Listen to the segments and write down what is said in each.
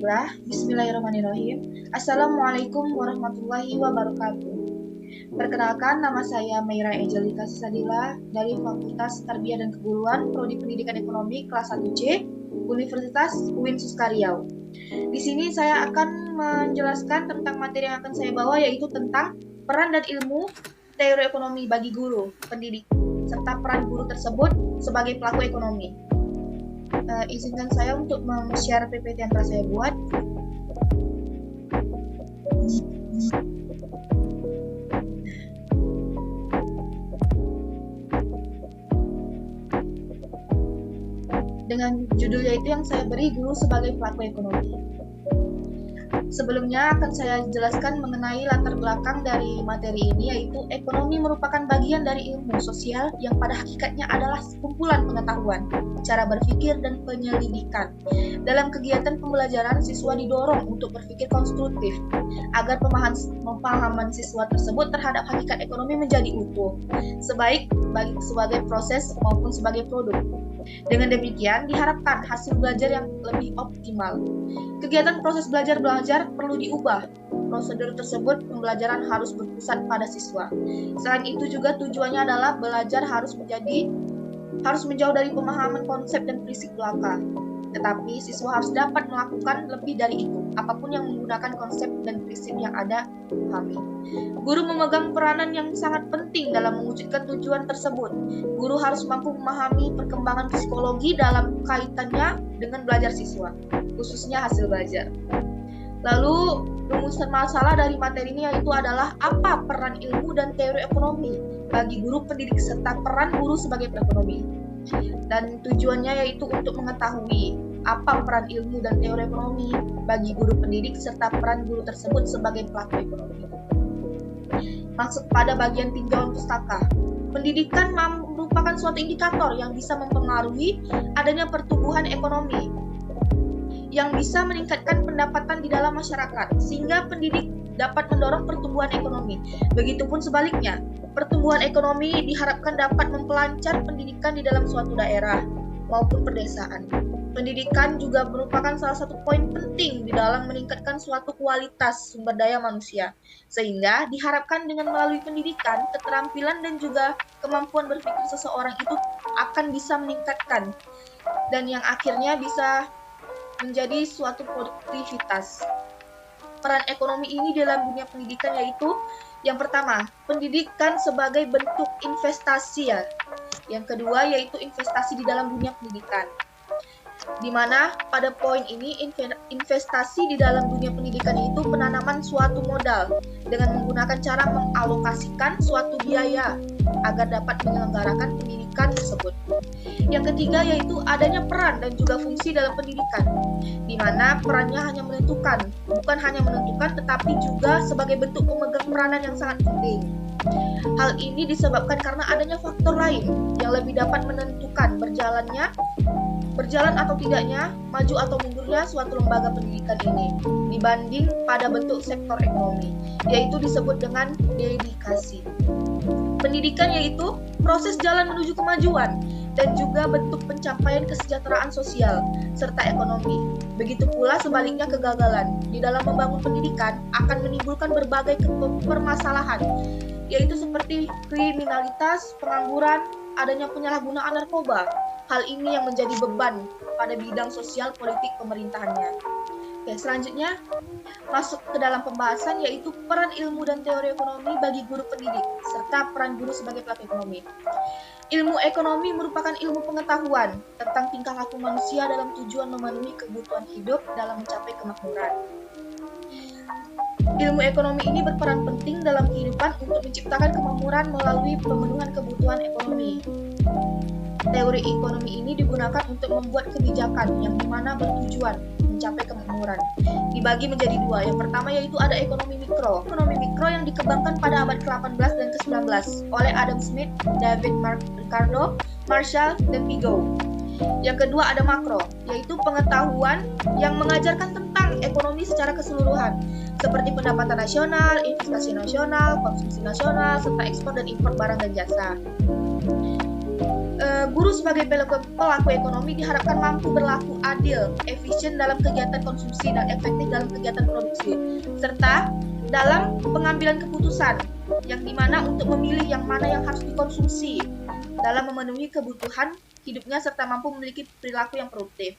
Baiklah, bismillahirrahmanirrahim. Assalamualaikum warahmatullahi wabarakatuh. Perkenalkan, nama saya Meira Ejelika Sisadila dari Fakultas Tarbiyah dan Keguruan, Prodi Pendidikan Ekonomi kelas 1C, Universitas UIN Suskariau. Di sini saya akan menjelaskan tentang materi yang akan saya bawa, yaitu tentang peran dan ilmu teori ekonomi bagi guru, pendidik, serta peran guru tersebut sebagai pelaku ekonomi. Izinkan saya untuk share PPT yang telah saya buat. Dengan judul yaitu yang saya beri, Guru sebagai Pelaku Ekonomi. Sebelumnya akan saya jelaskan mengenai latar belakang dari materi ini, yaitu ekonomi merupakan bagian dari ilmu sosial yang pada hakikatnya adalah kumpulan pengetahuan, cara berpikir, dan penyelidikan. Dalam kegiatan pembelajaran, siswa didorong untuk berpikir konstruktif agar pemahaman siswa tersebut terhadap hakikat ekonomi menjadi utuh, sebagai proses maupun sebagai produk. Dengan demikian, diharapkan hasil belajar yang lebih optimal. Kegiatan proses belajar perlu diubah. Prosedur tersebut, pembelajaran harus berpusat pada siswa. Selain itu juga tujuannya adalah belajar harus menjauh dari pemahaman konsep dan prinsip belaka. Tetapi siswa harus dapat melakukan lebih dari itu, apapun yang menggunakan konsep dan prinsip yang ada dipahami. Guru memegang peranan yang sangat penting dalam mewujudkan tujuan tersebut. Guru harus mampu memahami perkembangan psikologi dalam kaitannya dengan belajar siswa, khususnya hasil belajar. Lalu, rumusan masalah dari materi ini yaitu adalah apa peran ilmu dan teori ekonomi bagi guru pendidik serta peran guru sebagai perekonomi. Dan tujuannya yaitu untuk mengetahui apa peran ilmu dan teori ekonomi bagi guru pendidik serta peran guru tersebut sebagai pelaku ekonomi. Masuk pada bagian tinjauan pustaka. Pendidikan merupakan suatu indikator yang bisa mempengaruhi adanya pertumbuhan ekonomi yang bisa meningkatkan pendapatan di dalam masyarakat, sehingga pendidik dapat mendorong pertumbuhan ekonomi. Begitupun sebaliknya, pertumbuhan ekonomi diharapkan dapat mempelancar pendidikan di dalam suatu daerah maupun pedesaan. Pendidikan juga merupakan salah satu poin penting di dalam meningkatkan suatu kualitas sumber daya manusia, sehingga diharapkan dengan melalui pendidikan, keterampilan dan juga kemampuan berpikir seseorang itu akan bisa meningkatkan, dan yang akhirnya bisa menjadi suatu produktivitas. Peran ekonomi ini dalam dunia pendidikan yaitu yang pertama, pendidikan sebagai bentuk investasi ya. Yang kedua yaitu investasi di dalam dunia pendidikan. Di mana pada poin ini investasi di dalam dunia pendidikan itu penanaman suatu modal dengan menggunakan cara mengalokasikan suatu biaya agar dapat menyelenggarakan pendidikan tersebut. Yang ketiga yaitu adanya peran dan juga fungsi dalam pendidikan, di mana perannya bukan hanya menentukan tetapi juga sebagai bentuk pemegang peranan yang sangat penting. Hal ini disebabkan karena adanya faktor lain yang lebih dapat menentukan berjalan atau tidaknya, maju atau mundurnya suatu lembaga pendidikan ini dibanding pada bentuk sektor ekonomi, yaitu disebut dengan dedikasi. Pendidikan yaitu proses jalan menuju kemajuan dan juga bentuk pencapaian kesejahteraan sosial serta ekonomi. Begitu pula sebaliknya kegagalan di dalam membangun pendidikan akan menimbulkan berbagai permasalahan, yaitu seperti kriminalitas, pengangguran, adanya penyalahgunaan narkoba. Hal ini yang menjadi beban pada bidang sosial politik pemerintahannya. Oke, selanjutnya masuk ke dalam pembahasan yaitu peran ilmu dan teori ekonomi bagi guru pendidik serta peran guru sebagai pelaku ekonomi. Ilmu ekonomi merupakan ilmu pengetahuan tentang tingkah laku manusia dalam tujuan memenuhi kebutuhan hidup dalam mencapai kemakmuran. Ilmu ekonomi ini berperan penting dalam kehidupan untuk menciptakan kemakmuran melalui pemenuhan kebutuhan ekonomi. Teori ekonomi ini digunakan untuk membuat kebijakan yang dimana bertujuan mencapai kemakmuran. Dibagi menjadi dua. Yang pertama yaitu ada ekonomi mikro. Ekonomi mikro yang dikembangkan pada abad ke-18 dan ke-19 oleh Adam Smith, David Ricardo, Marshall, dan Piaget. Yang kedua ada makro, yaitu pengetahuan yang mengajarkan tentang ekonomi secara keseluruhan, seperti pendapatan nasional, investasi nasional, konsumsi nasional, serta ekspor dan impor barang dan jasa. Guru sebagai pelaku ekonomi diharapkan mampu berlaku adil, efisien dalam kegiatan konsumsi dan efektif dalam kegiatan produksi, serta dalam pengambilan keputusan yang dimana untuk memilih yang mana yang harus dikonsumsi dalam memenuhi kebutuhan hidupnya serta mampu memiliki perilaku yang produktif.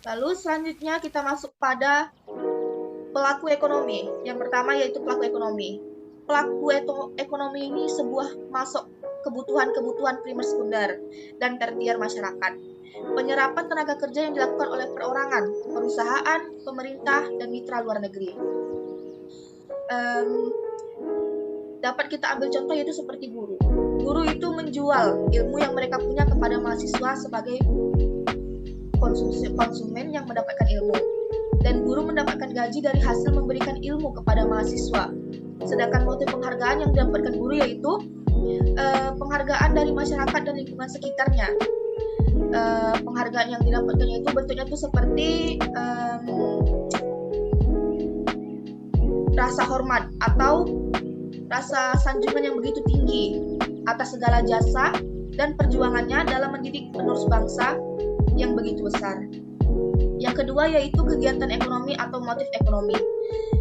Lalu selanjutnya kita masuk pada pelaku ekonomi. Yang pertama yaitu pelaku ekonomi. Pelaku ekonomi ini sebuah masuk kebutuhan-kebutuhan primer sekunder dan tersier masyarakat. Penyerapan tenaga kerja yang dilakukan oleh perorangan, perusahaan, pemerintah, dan mitra luar negeri. Dapat kita ambil contoh yaitu seperti guru. Guru itu menjual ilmu yang mereka punya kepada mahasiswa sebagai konsumen yang mendapatkan ilmu. Dan guru mendapatkan gaji dari hasil memberikan ilmu kepada mahasiswa. Sedangkan motif penghargaan yang didapatkan guru yaitu penghargaan dari masyarakat dan lingkungan sekitarnya. Penghargaan yang didapatkan itu bentuknya itu seperti rasa hormat atau rasa sanjungan yang begitu tinggi atas segala jasa dan perjuangannya dalam mendidik penerus bangsa yang begitu besar. Yang kedua yaitu kegiatan ekonomi atau motif ekonomi.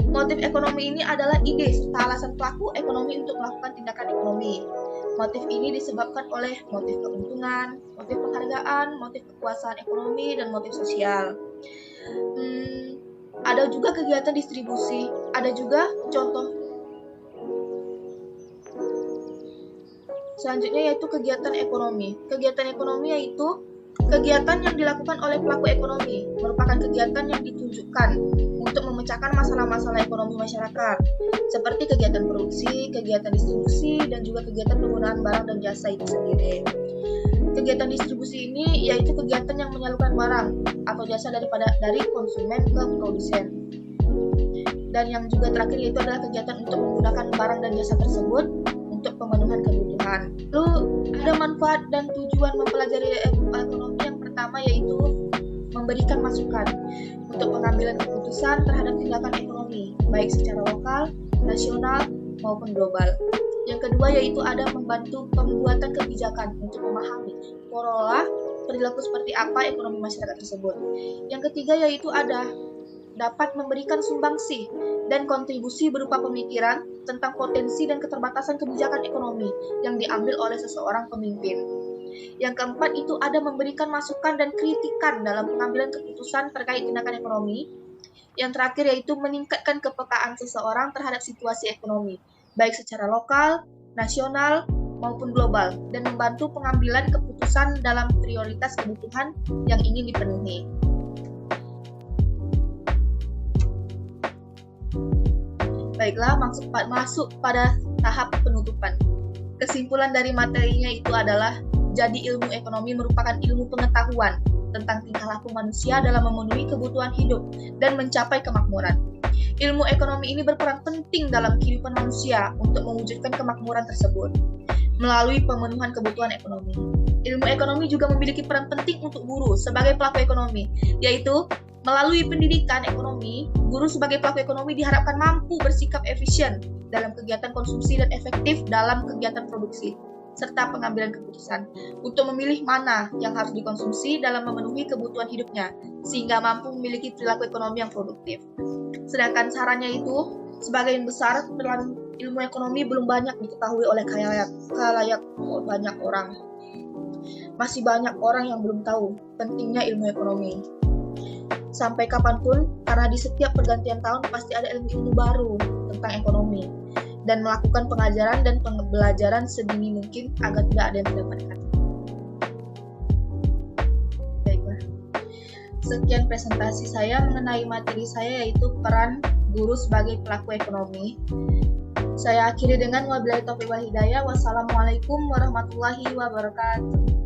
Motif ekonomi ini adalah ide serta alasan pelaku ekonomi untuk melakukan tindakan ekonomi. Motif ini disebabkan oleh motif keuntungan, motif penghargaan, motif kekuasaan ekonomi, dan motif sosial. Ada juga kegiatan distribusi, ada juga contoh. Selanjutnya yaitu kegiatan ekonomi. Kegiatan ekonomi yaitu kegiatan yang dilakukan oleh pelaku ekonomi, merupakan kegiatan yang ditunjukkan untuk memecahkan masalah-masalah ekonomi masyarakat, seperti kegiatan produksi, kegiatan distribusi, dan juga kegiatan penggunaan barang dan jasa itu sendiri. Kegiatan distribusi ini yaitu kegiatan yang menyalurkan barang atau jasa dari konsumen ke produsen. Dan yang juga terakhir yaitu adalah kegiatan untuk menggunakan barang dan jasa tersebut untuk pemenuhan kebutuhan. Lalu ada manfaat dan tujuan mempelajari ekonomi yang pertama yaitu memberikan masukan untuk pengambilan keputusan terhadap tindakan ekonomi, baik secara lokal, nasional, maupun global. Yang kedua yaitu ada membantu pembuatan kebijakan untuk memahami pola perilaku seperti apa ekonomi masyarakat tersebut. Yang ketiga yaitu ada dapat memberikan sumbangsih dan kontribusi berupa pemikiran tentang potensi dan keterbatasan kebijakan ekonomi yang diambil oleh seseorang pemimpin. Yang keempat itu ada memberikan masukan dan kritikan dalam pengambilan keputusan terkait tindakan ekonomi. Yang terakhir yaitu meningkatkan kepekaan seseorang terhadap situasi ekonomi, baik secara lokal, nasional, maupun global, dan membantu pengambilan keputusan dalam prioritas kebutuhan yang ingin dipenuhi. Baiklah, masuk pada tahap penutupan. Kesimpulan dari materinya itu adalah, jadi ilmu ekonomi merupakan ilmu pengetahuan tentang tingkah laku manusia dalam memenuhi kebutuhan hidup dan mencapai kemakmuran. Ilmu ekonomi ini berperan penting dalam kehidupan manusia untuk mewujudkan kemakmuran tersebut melalui pemenuhan kebutuhan ekonomi. Ilmu ekonomi juga memiliki peran penting untuk guru sebagai pelaku ekonomi, yaitu melalui pendidikan ekonomi, guru sebagai pelaku ekonomi diharapkan mampu bersikap efisien dalam kegiatan konsumsi dan efektif dalam kegiatan produksi, serta pengambilan keputusan untuk memilih mana yang harus dikonsumsi dalam memenuhi kebutuhan hidupnya, sehingga mampu memiliki perilaku ekonomi yang produktif. Sedangkan sarannya itu, sebagian besar dalam ilmu ekonomi belum banyak diketahui oleh khalayak banyak orang. Masih banyak orang yang belum tahu pentingnya ilmu ekonomi. Sampai kapanpun, karena di setiap pergantian tahun pasti ada ilmu baru tentang ekonomi, dan melakukan pengajaran dan pembelajaran sedini mungkin agar tidak ada yang didapatkan. Baiklah, sekian presentasi saya mengenai materi saya yaitu peran guru sebagai pelaku ekonomi. Saya akhiri dengan wabillahi taufiq wal hidayah. Wassalamualaikum warahmatullahi wabarakatuh.